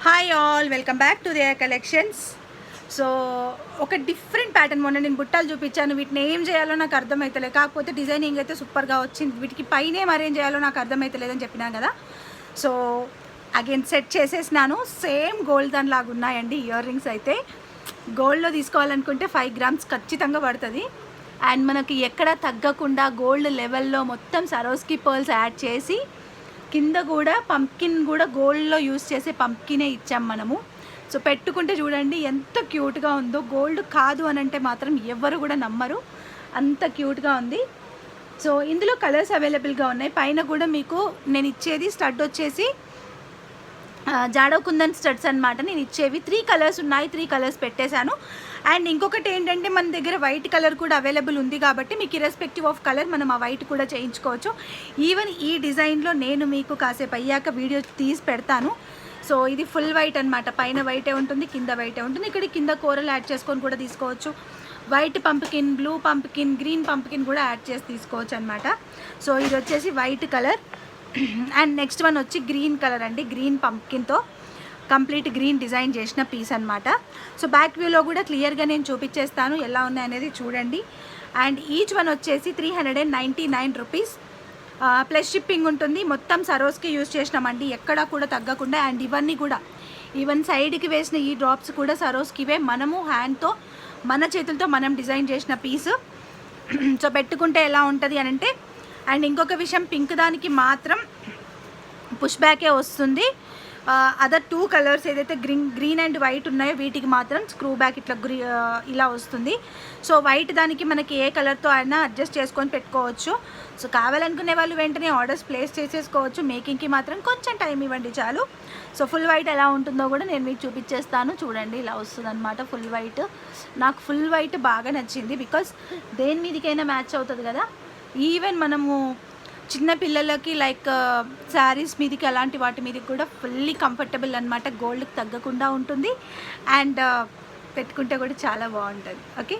Hi all, welcome back to dear collections. So ఒక different pattern మొన్న నేను బుట్టాలు చూపించాను. వీటిని ఏం చేయాలో నాకు అర్థమవుతలేదు, కాకపోతే డిజైనింగ్ అయితే సూపర్గా వచ్చింది. వీటికి పైన ఏం చేయాలో నాకు అర్థమవుతలేదని చెప్పినాను కదా. సో అగైన్ సెట్ చేసేసినాను. సేమ్ గోల్డ్ దాని లాగా ఉన్నాయండి. ఇయర్ రింగ్స్ అయితే గోల్డ్లో తీసుకోవాలనుకుంటే 5 గ్రామ్స్ ఖచ్చితంగా పడుతుంది. అండ్ మనకి ఎక్కడ తగ్గకుండా గోల్డ్ లెవెల్లో మొత్తం సరోస్కి పర్ల్స్ యాడ్ చేసి కింద కూడా పంప్కిన్ కూడా గోల్డ్లో యూస్ చేసే పంప్కినే ఇచ్చాం మనము. సో పెట్టుకుంటే చూడండి ఎంత క్యూట్గా ఉందో. గోల్డ్ కాదు అని అంటే మాత్రం ఎవరు కూడా నమ్మరు, అంత క్యూట్గా ఉంది. సో ఇందులో కలర్స్ అవైలబుల్గా ఉన్నాయి. పైన కూడా మీకు నేను ఇచ్చేది స్టడ్ వచ్చేసి జాడో కుందన్ స్టడ్స్ అనమాట. నేను ఇచ్చేవి 3 కలర్స్ ఉన్నాయి, 3 కలర్స్ పెట్టేశాను. అండ్ ఇంకొకటి ఏంటంటే మన దగ్గర వైట్ కలర్ కూడా అవైలబుల్ ఉంది కాబట్టి మీకు ఇర్రెస్పెక్టివ్ ఆఫ్ కలర్ మనం ఆ వైట్ కూడా చేయించుకోవచ్చు. ఈవెన్ ఈ డిజైన్లో నేను మీకు కాసేపు అయ్యాక వీడియో తీసి పెడతాను. సో ఇది ఫుల్ వైట్ అనమాట. పైన వైటే ఉంటుంది, కింద వైటే ఉంటుంది. ఇక్కడ కింద కూరలు యాడ్ చేసుకొని కూడా తీసుకోవచ్చు. White pumpkin, blue pumpkin, green pumpkin కూడా యాడ్ చేసి తీసుకోవచ్చు అనమాట. సో ఇది వచ్చేసి white colour. And next one వచ్చి గ్రీన్ కలర్ అండి. గ్రీన్ పంప్కిన్తో కంప్లీట్ గ్రీన్ డిజైన్ చేసిన పీస్ అనమాట. సో బ్యాక్ వ్యూలో కూడా క్లియర్గా నేను చూపించేస్తాను ఎలా ఉన్నాయనేది చూడండి. అండ్ ఈచ్ వన్ వచ్చేసి 399 రూపీస్ ప్లస్ షిప్పింగ్ ఉంటుంది. మొత్తం సరోస్కి యూజ్ చేసినామండి, ఎక్కడా కూడా తగ్గకుండా. అండ్ ఇవన్నీ కూడా ఈవెన్ సైడ్కి వేసిన ఈ డ్రాప్స్ కూడా సరోస్కి ఇవే, మనము హ్యాండ్తో మన చేతులతో మనం డిజైన్ చేసిన పీసు. సో పెట్టుకుంటే ఎలా ఉంటుంది అని అంటే. అండ్ ఇంకొక విషయం, పింక్ దానికి మాత్రం పుష్ బ్యాకే వస్తుంది. అదర్ 2 కలర్స్ ఏదైతే గ్రీన్ అండ్ వైట్ ఉన్నాయో వీటికి మాత్రం స్క్రూ బ్యాక్ ఇట్లా ఇలా వస్తుంది. సో వైట్ దానికి మనకి ఏ కలర్తో అయినా అడ్జస్ట్ చేసుకొని పెట్టుకోవచ్చు. సో కావాలనుకునే వాళ్ళు వెంటనే ఆర్డర్స్ ప్లేస్ చేసేసుకోవచ్చు. మేకింగ్కి మాత్రం కొంచెం టైం ఇవ్వండి చాలు. సో ఫుల్ వైట్ ఎలా ఉంటుందో కూడా నేను మీకు చూపించేస్తాను. చూడండి ఇలా వస్తుంది అనమాట ఫుల్ వైట్. నాకు ఫుల్ వైట్ బాగా నచ్చింది, బికాస్ దేని మీదకైనా మ్యాచ్ అవుతుంది కదా. ఈవెన్ మనము చిన్న పిల్లలకి లైక్ శారీస్ మీదకి అలాంటి వాటి మీదకి కూడా ఫుల్లీ కంఫర్టబుల్ అనమాట. గోల్డ్కి తగ్గకుండా ఉంటుంది. అండ్ పెట్టుకుంటే కూడా చాలా బాగుంటుంది. ఓకే.